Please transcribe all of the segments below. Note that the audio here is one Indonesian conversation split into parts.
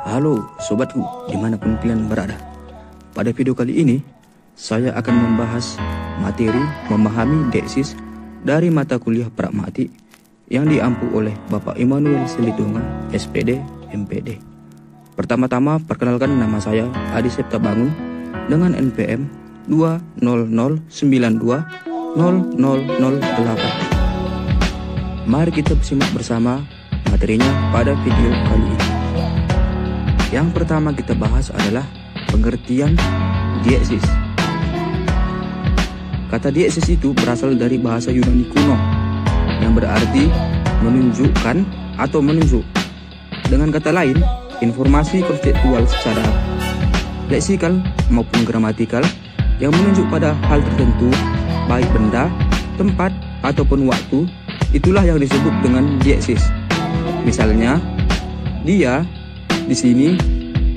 Halo sobatku, dimanapun kalian berada. Pada video kali ini, saya akan membahas materi memahami deksis dari mata kuliah pragmatik yang diampu oleh Bapak Immanuel Selitonga, SPD, MPD. Pertama-tama, perkenalkan, nama saya Adi Septa Bangun dengan NPM 200920008. Mari kita simak bersama materinya pada video kali ini. Yang pertama kita bahas adalah pengertian dieksis. Kata dieksis itu berasal dari bahasa Yunani kuno yang berarti menunjukkan atau menunjuk. Dengan kata lain, informasi konseptual secara leksikal maupun gramatikal yang menunjuk pada hal tertentu, baik benda, tempat, ataupun waktu, itulah yang disebut dengan dieksis. Misalnya, dia di sini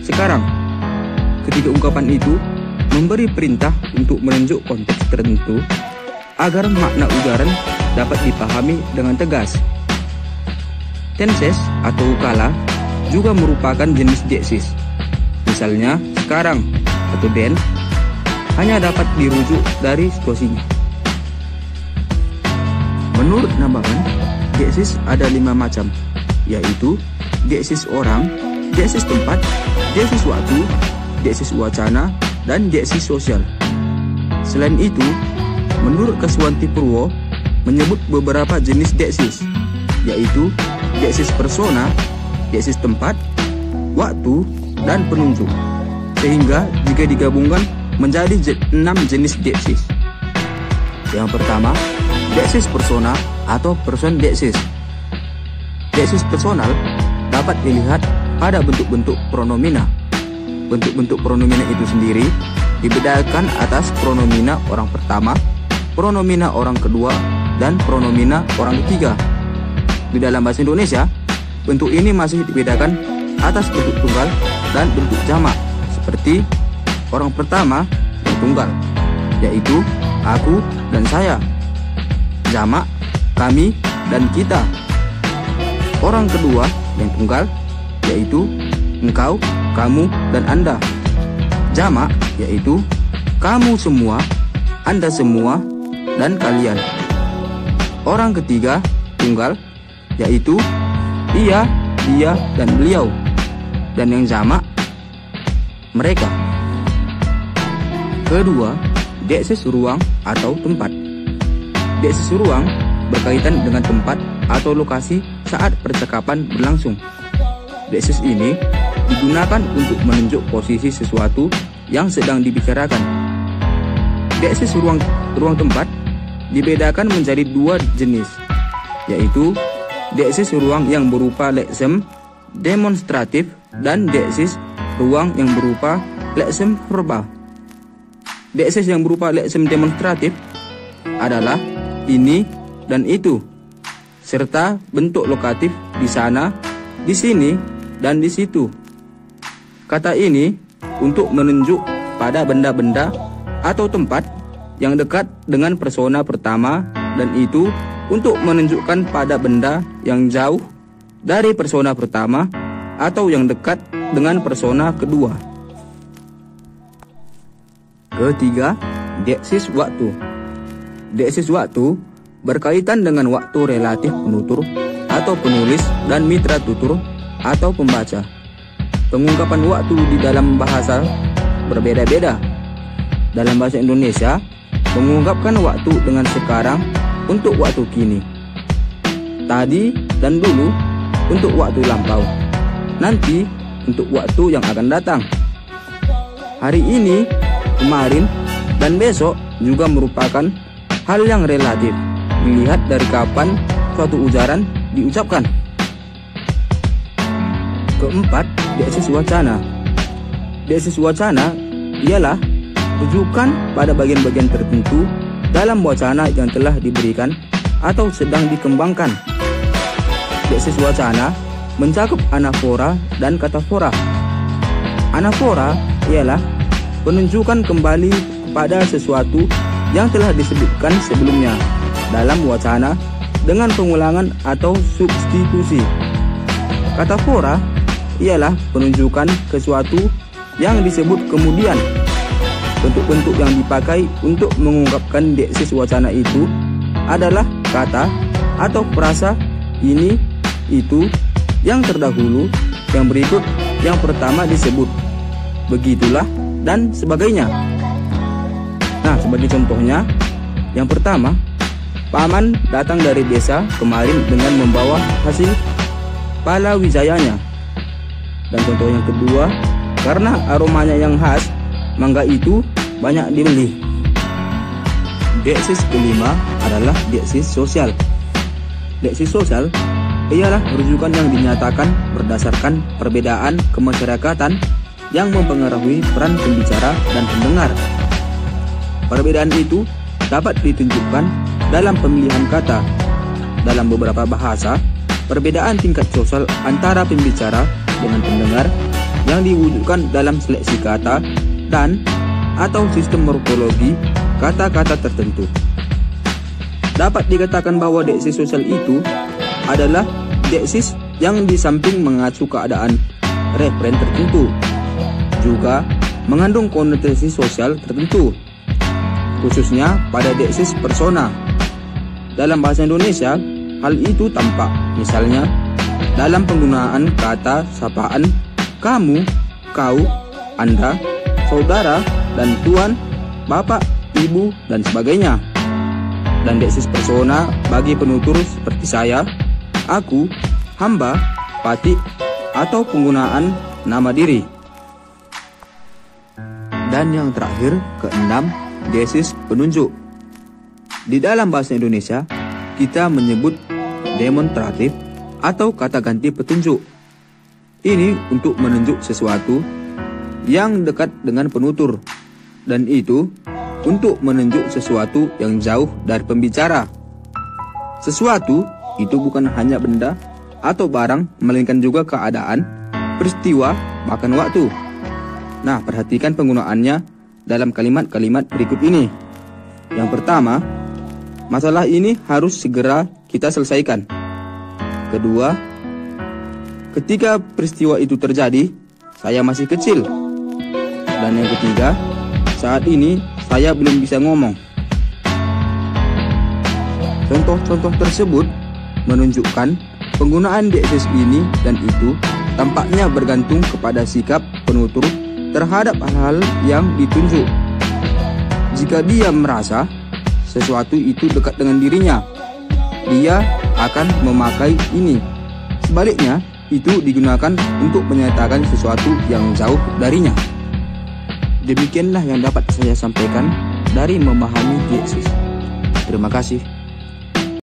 sekarang. Ketiga ungkapan itu memberi perintah untuk menunjuk konteks tertentu agar makna ujaran dapat dipahami dengan tegas. Tenses atau kala juga merupakan jenis dieksis. Misalnya sekarang atau then hanya dapat dirujuk dari situasinya. Menurut Nabawan, dieksis ada 5 macam, yaitu dieksis orang, dieksis tempat, dieksis waktu, dieksis wacana, dan dieksis sosial. Selain itu, menurut Kaswanti Purwo menyebut beberapa jenis dieksis, yaitu dieksis persona, dieksis tempat, waktu, dan penunjuk. Sehingga jika digabungkan menjadi 6 jenis dieksis. Yang pertama, dieksis persona atau person dieksis. Dieksis personal dapat dilihat pada bentuk-bentuk pronomina. Bentuk-bentuk pronomina itu sendiri dibedakan atas pronomina orang pertama, pronomina orang kedua, dan pronomina orang ketiga. Di dalam bahasa Indonesia, bentuk ini masih dibedakan atas bentuk tunggal dan bentuk jamak, seperti orang pertama yang tunggal, yaitu aku dan saya. Jamak, kami dan kita. Orang kedua yang tunggal, yaitu engkau, kamu, dan anda. Jamak, yaitu kamu semua, anda semua, dan kalian. Orang ketiga tunggal, yaitu ia, dia, dan beliau. Dan yang jamak, mereka. Kedua, dieksis ruang atau tempat. Dieksis ruang berkaitan dengan tempat atau lokasi saat percakapan berlangsung. Dieksis ini digunakan untuk menunjuk posisi sesuatu yang sedang dibicarakan. Dieksis ruang tempat dibedakan menjadi 2 jenis, yaitu dieksis ruang yang berupa leksem demonstratif dan dieksis ruang yang berupa leksem verbal. Dieksis yang berupa leksem demonstratif adalah ini dan itu, serta bentuk lokatif di sana, di sini, dan di situ. Kata ini untuk menunjuk pada benda-benda atau tempat yang dekat dengan persona pertama, dan itu untuk menunjukkan pada benda yang jauh dari persona pertama atau yang dekat dengan persona kedua. Ketiga, dieksis waktu. Dieksis waktu berkaitan dengan waktu relatif penutur atau penulis dan mitra tutur atau pembaca. Pengungkapan waktu di dalam bahasa berbeda-beda. Dalam bahasa Indonesia, mengungkapkan waktu dengan sekarang untuk waktu kini, tadi dan dulu untuk waktu lampau, nanti untuk waktu yang akan datang. Hari ini, kemarin, dan besok juga merupakan hal yang relatif, dilihat dari kapan suatu ujaran diucapkan. Keempat, dieksis wacana. Dieksis wacana ialah rujukan pada bagian-bagian tertentu dalam wacana yang telah diberikan atau sedang dikembangkan. Dieksis wacana mencakup anafora dan katafora. Anafora ialah penunjukan kembali kepada sesuatu yang telah disebutkan sebelumnya dalam wacana dengan pengulangan atau substitusi. Katafora ialah penunjukan sesuatu yang disebut kemudian. Bentuk-bentuk yang dipakai untuk mengungkapkan deeksis wacana itu adalah kata atau frasa ini, itu, yang terdahulu, yang berikut, yang pertama disebut, begitulah, dan sebagainya. Nah, sebagai contohnya, yang pertama, paman datang dari desa kemarin dengan membawa hasil palawijayanya. Dan contoh yang kedua, karena aromanya yang khas, mangga itu banyak dibeli. Deeksis kelima adalah deeksis sosial. Deeksis sosial ialah rujukan yang dinyatakan berdasarkan perbedaan kemasyarakatan yang mempengaruhi peran pembicara dan pendengar. Perbedaan itu dapat ditunjukkan dalam pemilihan kata. Dalam beberapa bahasa, perbedaan tingkat sosial antara pembicara dengan pendengar yang diwujudkan dalam seleksi kata dan atau sistem morfologi kata-kata tertentu. Dapat dikatakan bahwa deeksis sosial itu adalah deeksis yang di samping mengacu keadaan referen tertentu, juga mengandung konotasi sosial tertentu, khususnya pada deeksis persona. Dalam bahasa Indonesia, hal itu tampak misalnya dalam penggunaan kata sapaan kamu, kau, anda, saudara, dan tuan, bapak, ibu, dan sebagainya. Dan deeksis persona bagi penutur seperti saya, aku, hamba, pati, atau penggunaan nama diri. Dan yang terakhir, keenam, deeksis penunjuk. Di dalam bahasa Indonesia, kita menyebut demonstratif atau kata ganti petunjuk. Ini untuk menunjuk sesuatu yang dekat dengan penutur, dan itu untuk menunjuk sesuatu yang jauh dari pembicara. Sesuatu itu bukan hanya benda atau barang, melainkan juga keadaan, peristiwa, bahkan waktu. Nah, perhatikan penggunaannya dalam kalimat-kalimat berikut ini. Yang pertama, masalah ini harus segera kita selesaikan. Kedua, ketika peristiwa itu terjadi, saya masih kecil. Dan yang ketiga, saat ini saya belum bisa ngomong. Contoh-contoh tersebut menunjukkan penggunaan deeksis ini dan itu tampaknya bergantung kepada sikap penutur terhadap hal-hal yang ditunjuk. Jika dia merasa sesuatu itu dekat dengan dirinya, dia akan memakai ini. Sebaliknya, itu digunakan untuk menyatakan sesuatu yang jauh darinya. Demikianlah yang dapat saya sampaikan dari memahami deeksis. Terima kasih.